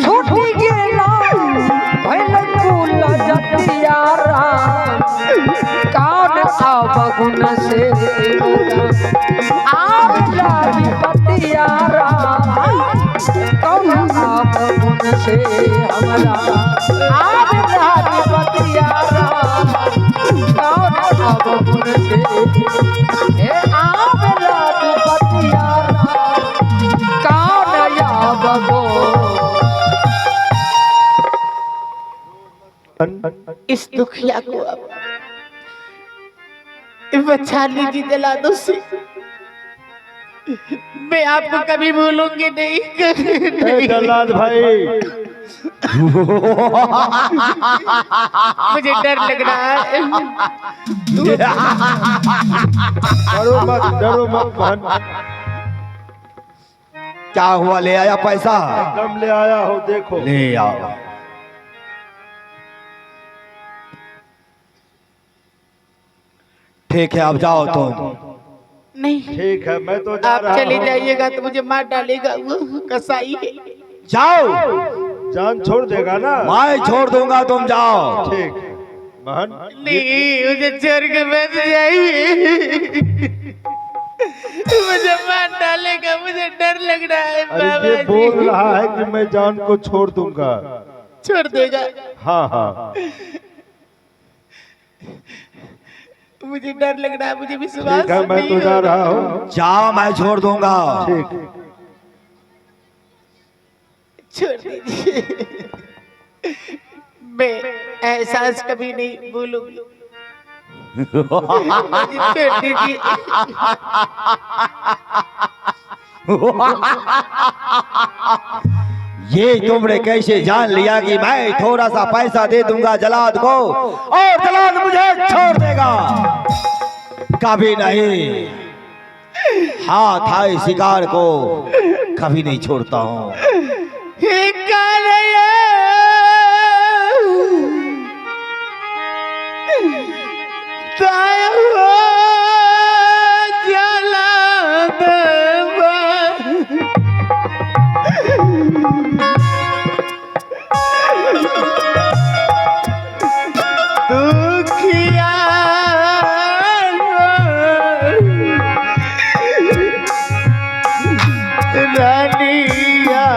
छोटी गेला भैल कुल जतियारा कान अवगुण से आवला विपतियारा कौन अवगुण से हमरा आवला विपतियारा कौन अवगुण से हे आवला विपतियारा कौन अवगुण। इस दुखिया को अब बचा लीजिए जलादों से। मैं आपको कभी भूलूंगी नहीं, नहीं। जल्लाद भाई मुझे डर लग रहा है। डरो मत बहन। क्या हुआ, ले आया पैसा? एकदम ले आया हो, देखो ले आओ। ठीक है, अब जाओ तुम। नहीं ठीक है, मैं तो जा आप रहा चले हूँ। जाइएगा तो मुझे मार डालेगा वो कसाई है। जाओ, जान छोड़ देगा ना? मैं छोड़ दूंगा, तुम जाओ। ठीक बहन। नहीं मुझे छोड़ के मत जाइए, मुझे मार डालेगा, मुझे डर लग रहा है। अरे ये बोल रहा है कि मैं जान को छोड़ दूंगा। छोड़ देगा? हाँ हाँ मुझे डर लग रहा है, मुझे विश्वास ठीक है, मैं नहीं तो हो जा रहा। रहा हूँ। जाओ, मैं छोड़ दूंगा। ठीक। छोड़ दीजिए, मैं एहसास कभी नहीं भूलूंगी। मुझे छोड़ दीजिए। ये तुमने कैसे जान लिया कि मैं थोड़ा सा पैसा दे दूंगा जलाद को और जलाद मुझे छोड़ देगा? कभी नहीं। हाथ आए शिकार को कभी नहीं छोड़ता हूँ। हे कालिया, ताया जलाद दुखिया रानिया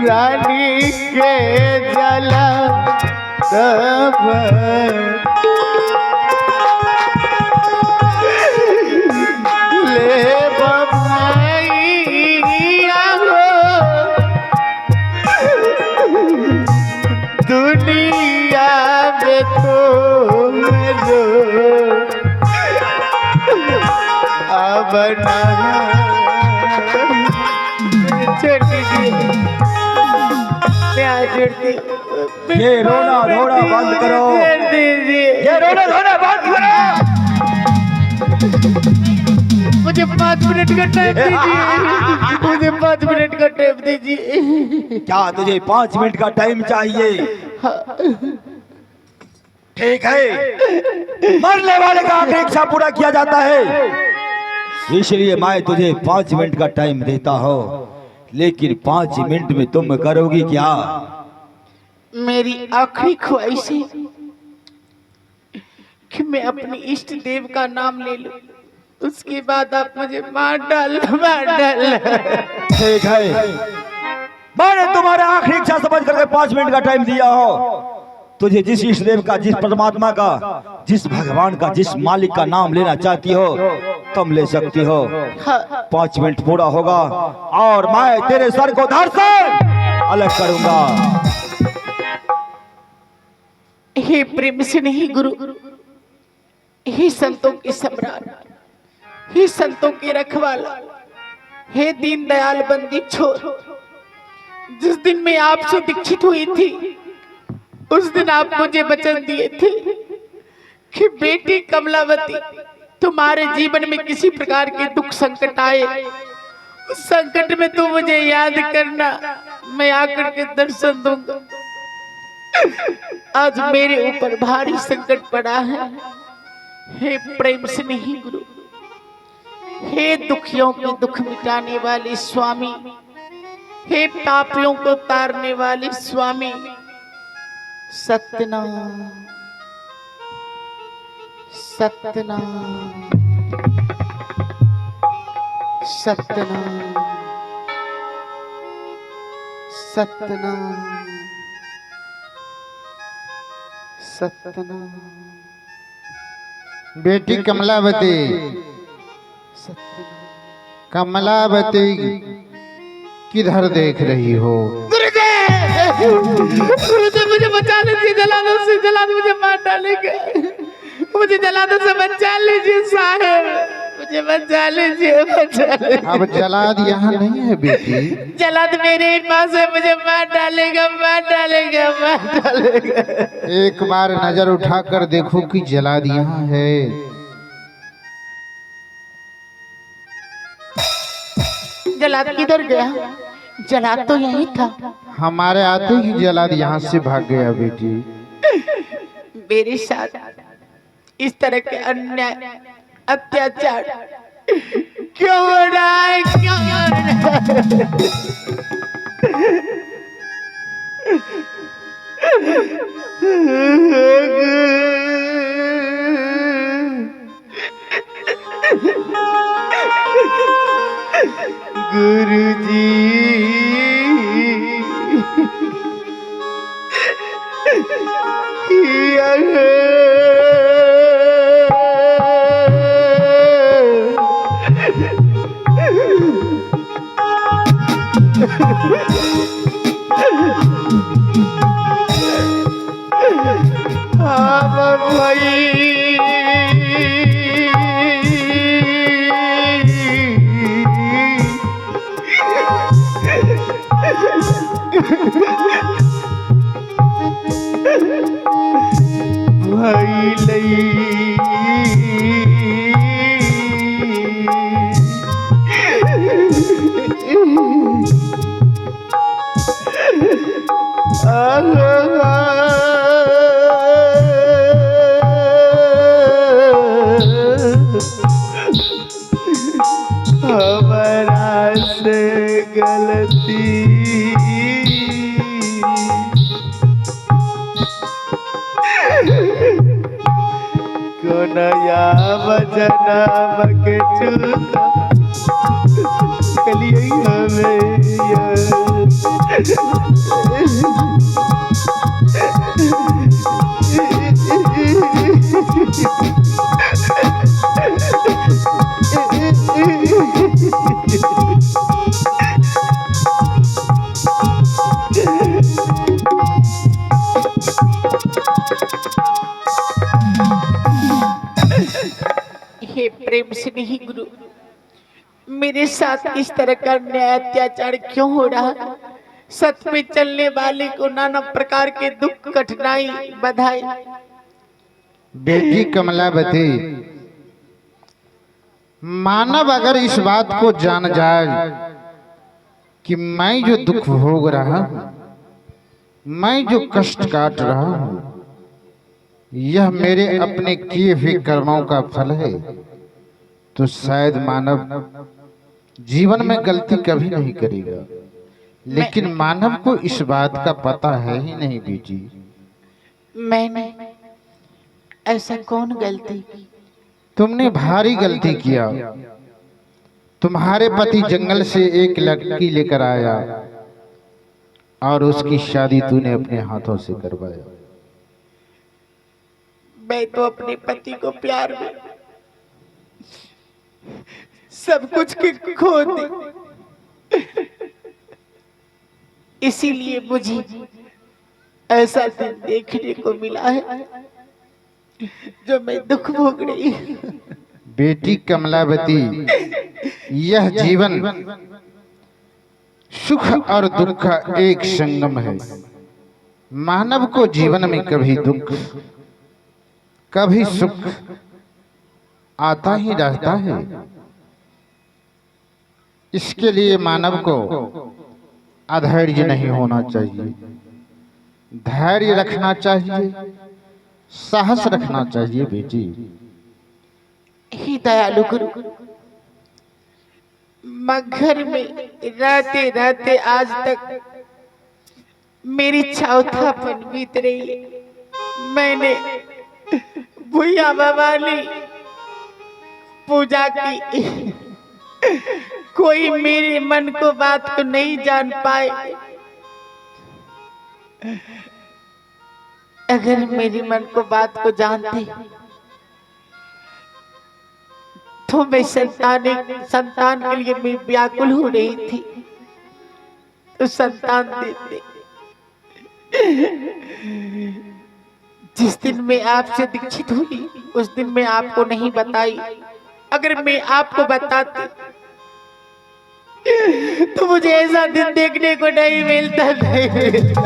रानी के जला ले बमैया हो दुनिया में तो अब ना ये रोना धोना बंद करो। ये रोना धोना बंद करो। मुझे 5 मिनट का टाइम दीजिए, मुझे 5 मिनट का टाइम दीजिए। क्या तुझे 5 मिनट का टाइम चाहिए? ठीक है, मरने वाले का आखिरी इच्छा पूरा किया जाता है, इसलिए मैं तुझे 5 मिनट का टाइम देता हूँ। लेकिन 5 मिनट में तुम करोगी क्या? मेरी आखिरी ख्वाहिश है कि मैं अपने इष्ट देव का नाम ले लूं, उसके बाद आप मुझे मार डाल। ठीक है, मैंने तुम्हारे आखिरी इच्छा समझ करके 5 मिनट का टाइम दिया हो। तुझे जिस इष्ट देव का, जिस परमात्मा का, जिस भगवान का, जिस मालिक का नाम लेना चाहती हो तुम ले सकती हो। 5 मिनट पूरा होगा और मैं तेरे सर को धड़ से अलग करूंगा। हे प्रेम से नहीं गुरु, हे संतों के सम्राट, हे संतों के रखवाला, हे दीन दयाल बंदी छोर, जिस दिन मैं आपसे दीक्षित हुई थी उस दिन आप मुझे वचन दिए थे कि बेटी कमलावती तुम्हारे जीवन में किसी प्रकार के दुख संकट आए उस संकट में तू मुझे याद करना, मैं आकर के दर्शन दूंगा। आज मेरे ऊपर भारी संकट पड़ा है। हे प्रेम से नहीं गुरु, हे दुखियों के दुख मिटाने वाले स्वामी, हे पापियों को तारने वाले स्वामी, सत्यनाम सत्यनाम सत्यनाम सत्यनाम सत्यनाम। बेटी कमलावती, कमलावती किधर देख रही हो? गुरुदेव मुझे बचा लीजिए, जला दो से जला दो, मुझे मार डालेगा, मुझे जला दो से बचा लीजिए साहब, मुझे बचा लीजिए, बचा लीजिए। अब जलाद यहाँ नहीं है बेटी, जलाद मेरे ही पास है, मुझे मार डालेगा, मार डालेगा, मार डालेगा। एक बार नजर उठाकर देखो कि जलाद यहाँ है। जलाद किधर गया? जलाद तो यही था। हमारे आते ही जलाद यहाँ से भाग गया बेटी। मेरे साथ इस तरह के अन्याय अत्याचार क्यों हो रहा है? क्यों हो रहा गुरुजी हमारा से गलती को नया जन्म के चूता कलिए हमें हे प्रेम से नहीं गुरु, मेरे साथ इस तरह का अन्याय अत्याचार क्यों हो रहा? सत पे चलने वाले को नाना प्रकार के दुख कठिनाई बधाई। बेटी कमलावती, मानव अगर इस बात को जान जाए कि मैं जो दुख भोग रहा हूं, मैं जो कष्ट काट रहा हूं, यह मेरे अपने किए हुए कर्मों का फल है, तो शायद मानव जीवन में गलती कभी नहीं करेगा। लेकिन मानव को इस बात का पता है ही नहीं बेटी। मैंने ऐसा कौन गलती की? तुमने भारी गलती किया। तुम्हारे पति जंगल से एक लड़की लेकर आया और उसकी शादी तूने अपने हाथों से करवाया। मैं तो अपने पति को प्यार में सब कुछ की खो दी, इसीलिए मुझे ऐसा दिन देखने को मिला है जो मैं दुख भोग रही हूं। बेटी कमलावती, यह जीवन सुख और दुख का एक संगम है। मानव को जीवन में कभी दुख कभी सुख आता ही रहता है। इसके लिए मानव को अधैर्य नहीं होना चाहिए, धैर्य रखना चाहिए, साहस रखना चाहिए बेटी। हे दयालु गुरु, मगर में रहते रहते आज तक मेरी चौथापन बीत रही है। मैंने भूया भवानी पूजा की, कोई मेरे मन को बात को नहीं जान पाए। अगर मेरी मन को बात को जानते तो मैं संतान के लिए मैं व्याकुल हो रही थी, तो संतान देते। जिस दिन मैं आपसे दीक्षित हुई उस दिन मैं आपको नहीं बताई। अगर मैं आपको बताती तो मुझे ऐसा दिन देखने को नहीं मिलता, नहीं मिलता।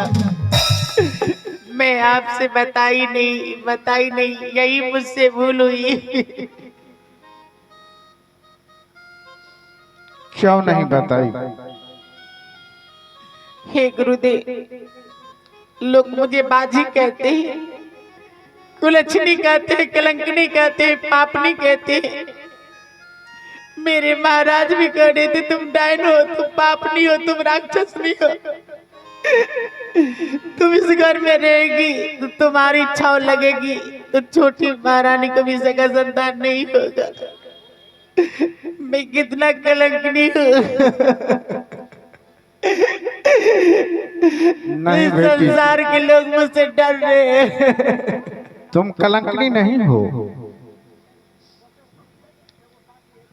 मैं आपसे बताई नहीं, यही मुझसे भूल हुई। क्यों नहीं बताई? हे गुरुदेव, लोग मुझे बाजी कहते हैं, कुलच्छनी कहते हैं, कलंकनी कहते हैं, पापनी कहते हैं। मेरे महाराज भी कह रहे थे तुम डायन हो, तुम पापनी हो, तुम राक्षसनी हो। तुम इस घर में रहेगी तो तुम्हारी इच्छा लगेगी तो छोटी महारानी को भी सगा संतान नहीं होगा। मैं कितना कलंकनी हूँ। नहीं बेटी, संसार के लोग मुझसे डर रहे हैं। तुम कलंकनी नहीं हो,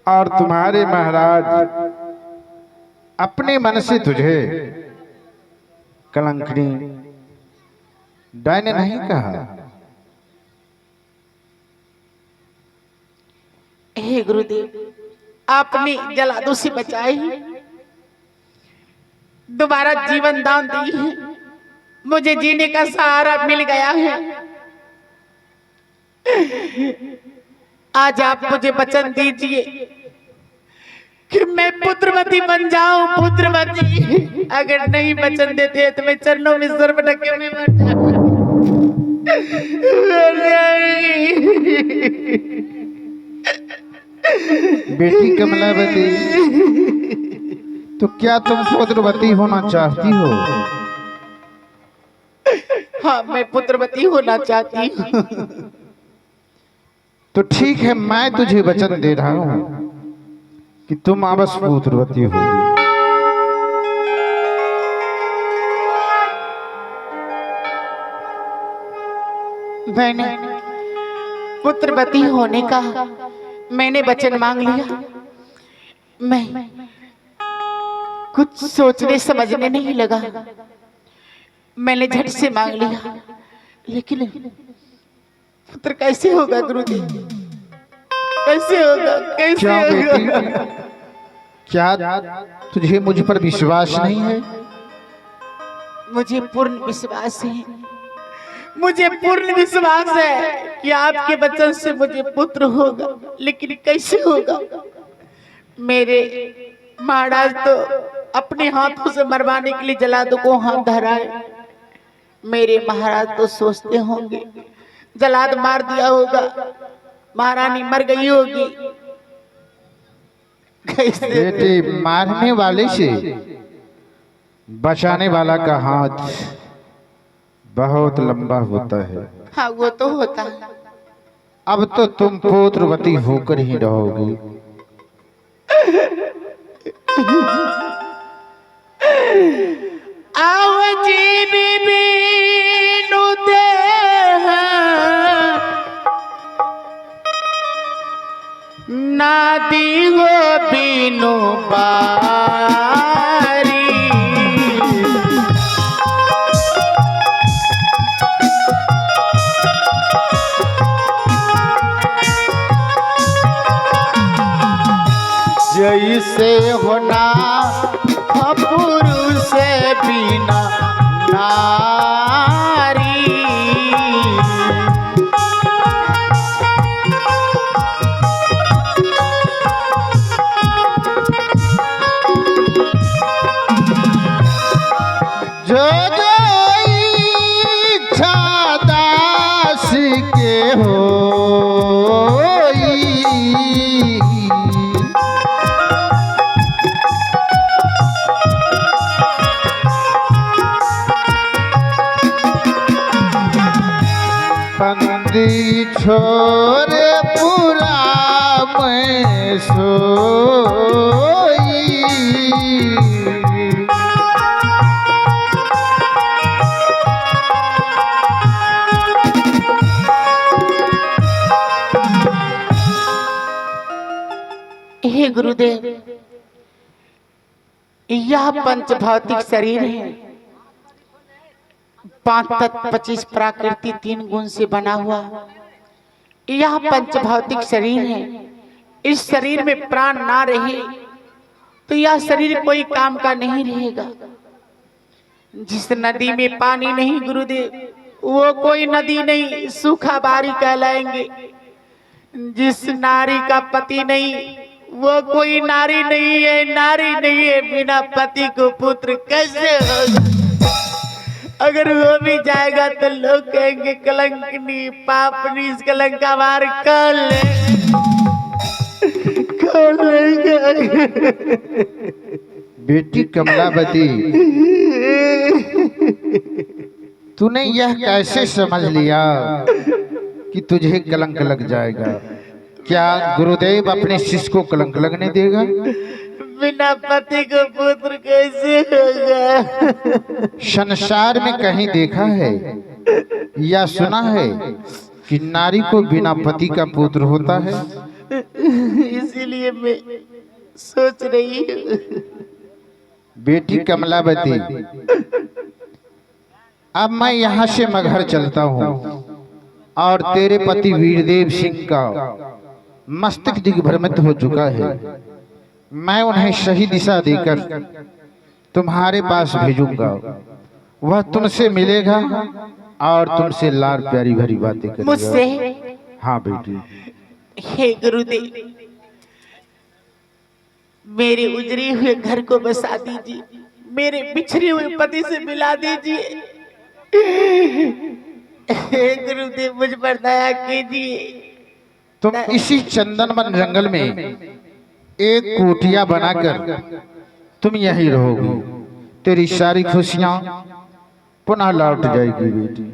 और तुम्हारे महाराज अपने मन से तुझे कलंकनी डायन नहीं कहा। हे गुरुदेव, आपने जलादू से बचाए, दोबारा जीवन दान दी है, मुझे जीने का सहारा मिल गया है। आज आप मुझे वचन दीजिए कि मैं पुत्रवती बन जाऊं, पुत्रवती। अगर नहीं वचन देते तो मैं चरणों में सर पटके में मर जाऊंगी। बेटी कमलावती, तो क्या तुम पुत्रवती होना चाहती हो? हाँ, मैं पुत्रवती होना चाहती हूँ। तो ठीक है, मैं तुझे वचन दे रहा हूं कि तुम अवश्य पुत्रवती होगी। मैंने पुत्रवती होने का मैंने वचन मांग लिया। मैं कुछ सोचने समझने नहीं लगा, मैंने झट से मांग लिया। लेकिन पुत्र कैसे होगा गुरुदेव, कैसे होगा, कैसे क्या बेटी, होगा? क्या तुझे मुझ पर विश्वास नहीं है? मुझे पूर्ण विश्वास है, मुझे पूर्ण विश्वास है कि आपके वचन से मुझे पुत्र होगा। लेकिन कैसे होगा? मेरे महाराज तो अपने हाथों से मरवाने के लिए जलादू को हाथ धराए। मेरे महाराज तो सोचते होंगे जलाद मार दिया होगा, महारानी मर गई होगी। कैसे? बेटी, मारने वाले से बचाने वाला का हाथ बहुत लंबा होता है। हाँ, वो तो होता है। अब तो तुम पुत्रवती होकर ही रहोगी। आओ जी बीनू दे नादी हो बीनू बारी। जैसे होना पुरुष बिना नारी। छोरे पूरा मैं सोई। हे गुरुदेव, यह पंच भौतिक शरीर है, 5 तत्व 25 प्रकृति 3 गुण से बना हुआ यह पंच भौतिक शरीर है। इस शरीर में प्राण ना रहे तो यह शरीर कोई काम का नहीं रहेगा। जिस नदी में पानी नहीं गुरुदेव, वो कोई नदी नहीं, सूखा बारी कहलाएंगे। जिस नारी का पति नहीं, वो कोई नारी नहीं है, नारी नहीं है। बिना पति को पुत्र कैसे होगा? अगर वो भी जाएगा तो लोग कहेंगे कलंकनी, पापनी, इस कलंक का वार कर लेंगे। बेटी कमलावती, तूने यह कैसे समझ लिया कि तुझे कलंक लग जाएगा? क्या गुरुदेव अपने शिष्य को कलंक लगने देगा? बिना पति को पुत्र कैसे होगा? संसार में कहीं देखा है या सुना है कि नारी को बिना पति का पुत्र होता है? इसीलिए मैं सोच रही हूँ। बेटी कमलावती, अब मैं यहाँ से मगहर चलता हूँ और तेरे पति वीरदेव सिंह का मस्तक दिग्भ्रमित हो चुका है। मैं उन्हें सही दिशा देकर तुम्हारे पास भेजूंगा। वह तुमसे मिलेगा और तुमसे लार प्यारी भरी बातें करेगा। मुझसे? हाँ बेटी। हे गुरुदेव, मेरे उजरे हुए घर को बसा दीजिए, मेरे बिछड़े हुए पति से मिला दीजिए। हे गुरुदेव, मुझ पर दया कीजिए। तुम इसी चंदनवन जंगल में एक कुटिया बनाकर तुम यहीं रहोगी। तेरी सारी खुशियां पुनः लौट जाएगी बेटी।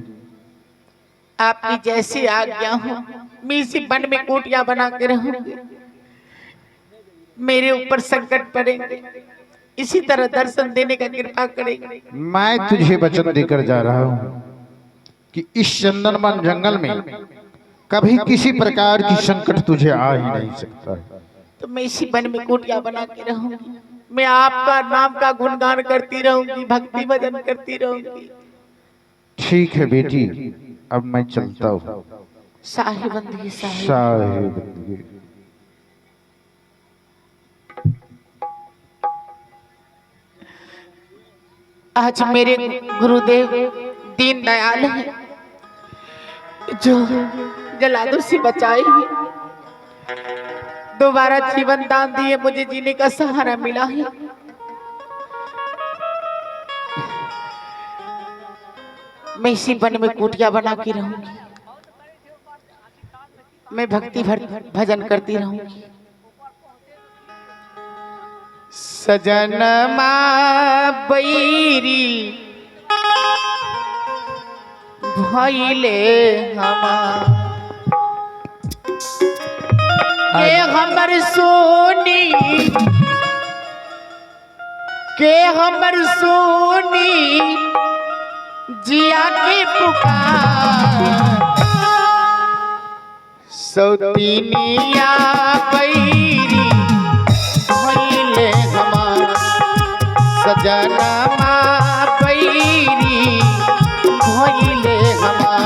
आपकी जैसी आज्ञा हो, मैं इसी वन में कुटिया बना के रहूंगी। मेरे ऊपर संकट पड़ेंगे, इसी तरह दर्शन देने का कृपा करेंगे। मैं तुझे वचन देकर जा रहा हूँ कि इस चंदनवन जंगल में कभी किसी प्रकार की संकट तुझे आ ही नहीं सकता है। तो मैं इसी वन में कुटिया बना के रहूंगी। मैं आपका नाम का गुणगान करती रहूंगी, भक्ति भजन करती रहूंगी। ठीक है बेटी, अब मैं चलता हूँ। साहिबंदी साहिबंदी। आज मेरे गुरुदेव दीन दयाल है, जो जलादू से बचाए हैं, दोबारा जीवन दान दिए, मुझे जीने का सहारा मिला है। मैं इसी वन में कुटिया बना के रहूंगी। मैं भक्ति भजन करती रहूंगी। सजनमा बैरी भइले हमार के हमर सोनी, के हमर सोनी जिया के पुकार। सौतीनिया बैरी भइले हमार, सजनमा बैरी भइले हमार।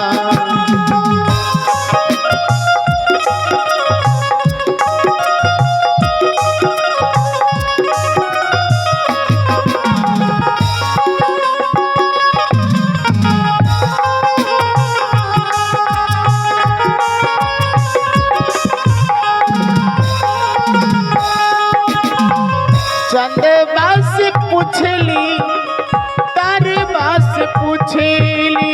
चंदबा से पूछली, तरबा से पूछली,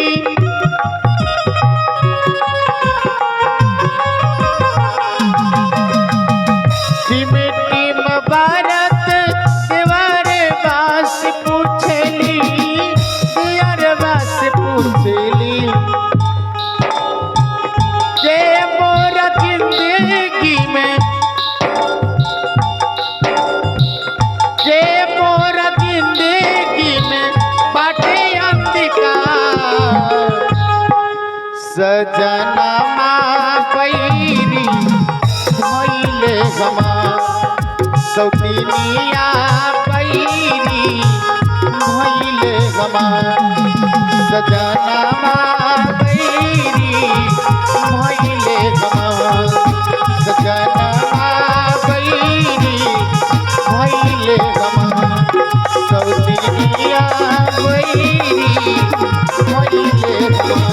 टिम टिम भारत देवरबा से पूछली, दियरबा से पूछली, के गमा सौतीनिया पैरी भइले गमा सजनामा पैरी भइले गमा सजनामा पैरी भइले गमा सौतीनिया पैरी भइले गमा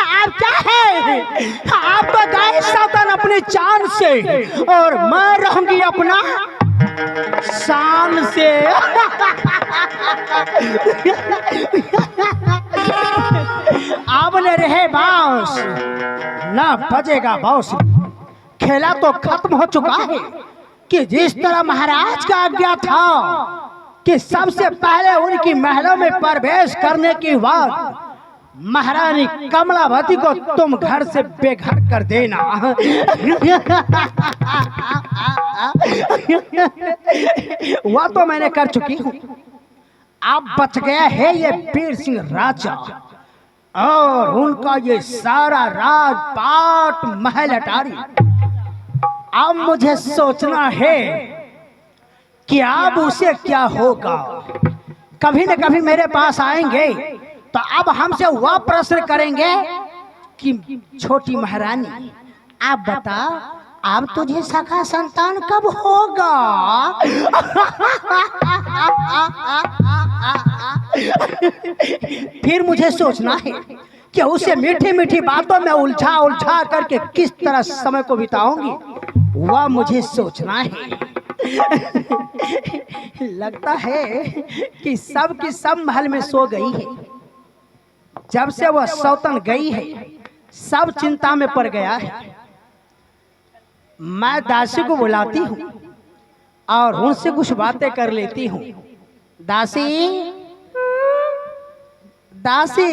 आप क्या है? आप तो गए सौतन अपने चांद से और मैं रहूंगी अपना शान से। अब न रहे बांस ना बजेगा बांस। खेला तो खत्म हो चुका है कि जिस तरह महाराज का आज्ञा था कि सबसे पहले उनकी महलों में प्रवेश करने के बाद महारानी कमलावती को तुम घर से बेघर कर देना। वह तो मैंने कर चुकी हूँ। अब बच गया है ये वीर सिंह राजा और उनका ये सारा राजपाट महल अटारी। अब मुझे सोचना है कि अब उसे क्या होगा। कभी न कभी मेरे पास आएंगे तो अब हमसे वह प्रश्न करेंगे कि छोटी महारानी आप बता अब तुझे सखा संतान कब होगा। फिर मुझे सोचना है कि उसे मीठी मीठी बातों में उलझा उलझा करके किस तरह समय को बिताऊंगी, वह मुझे सोचना है। लगता है कि सब की सब महल में सो गई है। जब से वह सौतन गई है सब चिंता में पड़ गया है। मैं दासी को बुलाती हूँ और उनसे कुछ बातें कर लेती हूँ। दासी दासी।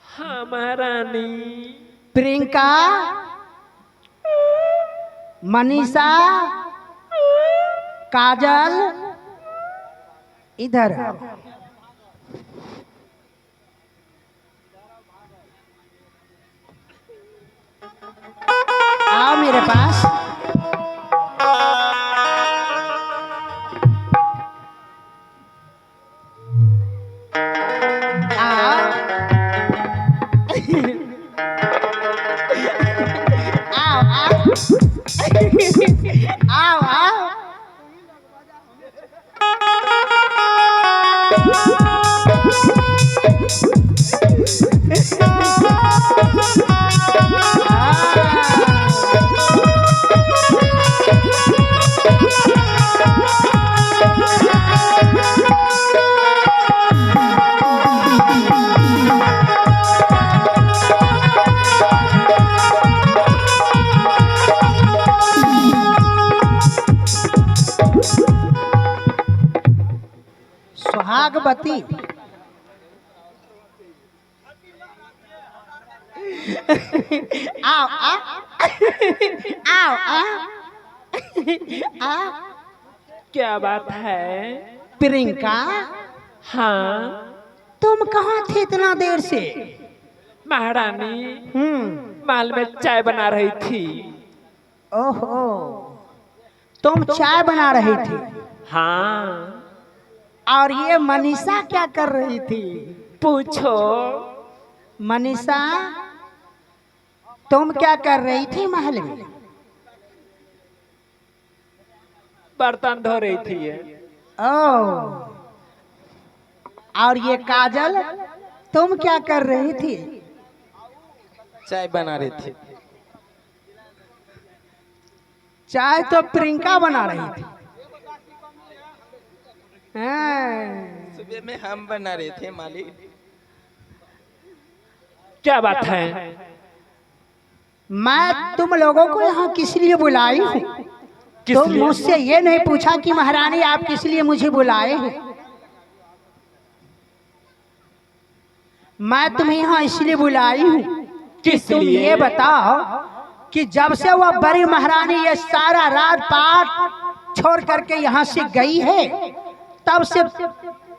हाँ महारानी। प्रियंका, मनीषा, काजल इधर आओ मेरे पास। आओ आओ। सुहागवती आओ आओ आओ आओ। क्या बात है? प्रियंका, हाँ तुम कहाँ थे इतना देर से? महारानी माल में चाय बना रही थी। ओहो, तुम चाय बना रही थी? हाँ। और ये मनीषा क्या कर रही थी? पूछो। मनीषा, तुम क्या कर रही थी महल में? बर्तन धो रही थी। ओह, और ये काजल तुम क्या कर रही थी? चाय बना रही थी। चाय तो प्रियंका बना रही थी। सुबह में हम बना रहे थे मालिक। क्या बात है? मैं तुम लोगों को यहाँ किस लिए बुलाई हूँ? तुम मुझसे ये नहीं पूछा कि महारानी आप किस लिए मुझे बुलाए हैं। मैं तुम्हें यहाँ इसलिए बुलाई हूँ कि तुम लिए? ये बताओ कि जब से वह बड़ी महारानी ये सारा राजपाट छोड़ करके यहाँ से गई है, तब से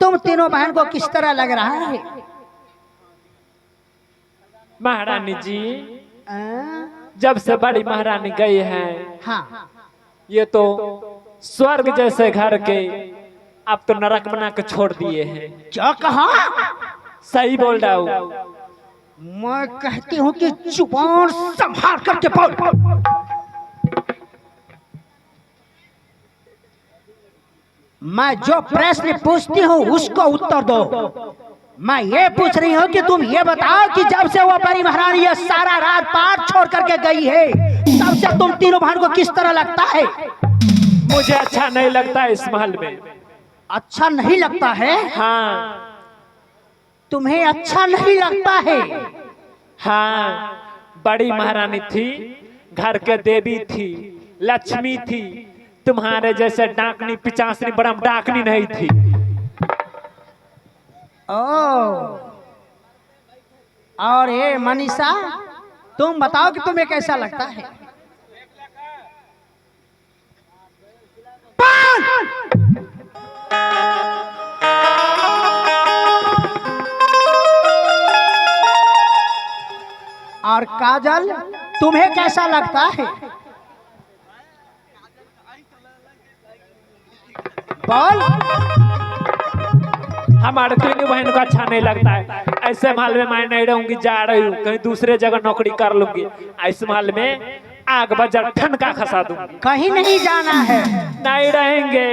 तुम तीनों बहन को किस तरह लग रहा है? महारानी जी, आ? जब से बड़ी महारानी गई है, हाँ, ये तो स्वर्ग जैसे घर के अब तो नरक बना के छोड़ दिए हैं। क्या कहा? सही बोल रहा हूँ। मैं कहती हूँ कि जुबान संभाल करके बोल। मैं जो प्रश्न पूछती हूँ उसको उत्तर दो। मैं ये पूछ रही हूँ कि तुम ये बताओ कि जब से वो बड़ी महारानी ये सारा राजपाट छोड़ करके गई है, तब से तुम तीनों बहन को किस तरह लगता है? मुझे अच्छा नहीं लगता इस महल में। अच्छा नहीं लगता है? हाँ तुम्हें अच्छा नहीं लगता है? हाँ, बड़ी महारानी थी, घर के देवी थी, लक्ष्मी थी। तुम्हारे जैसे डाकनी पिचासनी बड़ा डाकनी नहीं थी। ओ, और ये मनीषा, तुम बताओ कि तुम्हें कैसा लगता है? और काजल, तुम्हें कैसा लगता है? बोल। हमारे तीनों बहन को अच्छा नहीं लगता है। ऐसे महल में मैं नहीं रहूंगी, जा रही हूँ कहीं दूसरे जगह नौकरी कर लूंगी। ऐसे महल में आग बजा ठनका खसा दूंगी। कहीं नहीं जाना है। नहीं रहेंगे।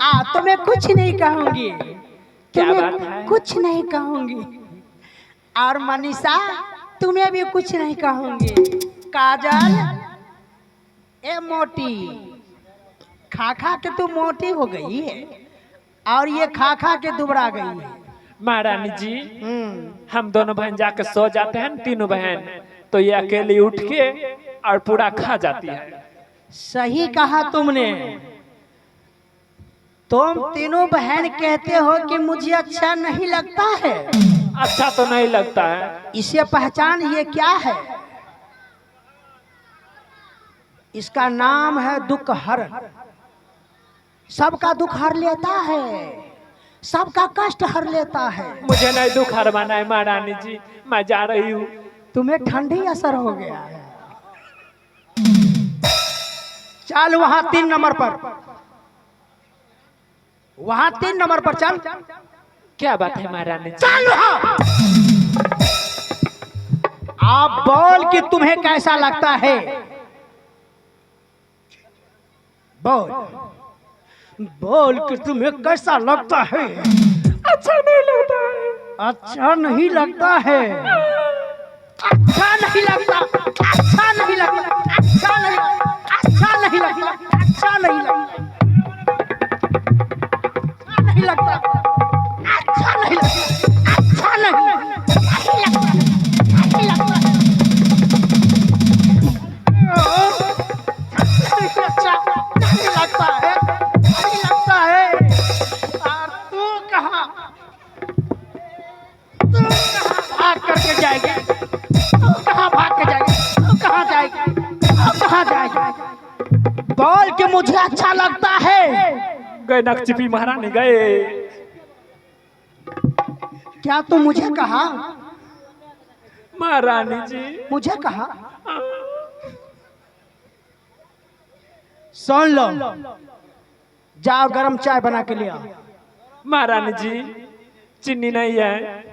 आ तुम्हें कुछ नहीं कहूंगी। क्या तुम्हें बात है? कुछ नहीं कहूंगी। और मनीषा, तुम्हें भी कुछ नहीं कहूंगी। काजल, ए मोटी, खा खा के तू मोटी हो गई है और ये खा खा के दुबरा गई है। महारानी जी, हम दोनों बहन जाके सो जाते हैं, तीनों बहन, तो ये अकेली उठ के और पूरा खा जाती है। सही कहा तुमने। तुम तीनों बहन कहते हो कि मुझे अच्छा नहीं लगता है। अच्छा तो नहीं लगता है। इसे पहचान ये क्या है? इसका नाम है दुख हरण। सबका दुख हर लेता है, सबका कष्ट हर लेता है। मुझे नहीं दुख हरवाना है महारानी जी, मैं जा रही हूँ। तुम्हें ठंडी असर हो गया है। चल वहां 3 नंबर पर, वहां 3 नंबर पर चल। क्या बात है महारानी जी? चल वहां। आप बोल कि तुम्हें कैसा लगता है? बोल, बोल कि तुम्हें कैसा लगता है? अच्छा नहीं लगता है। अच्छा नहीं लगता है। अच्छा नहीं लगता, अच्छा नहीं लगता, अच्छा नहीं, अच्छा नहीं लगता, अच्छा नहीं लगता, अच्छा नहीं लगता, अच्छा नहीं लगता, अच्छा नहीं लगता, नहीं लगता, अच्छा नहीं लगता है, नहीं लगता है। और तू कहाँ भाग करके जाएगी? कहाँ भाग के जाएगी? कहाँ जाएगी? कहाँ जाएगी? बोल कि मुझे अच्छा लगता है। गए नकचिपी महारानी गए। क्या तू मुझे कहा? महारानी जी, मुझे कहा? सुन लो, जाओ गरम चाय बना के ले आओ। महारानी जी, चीनी नहीं है।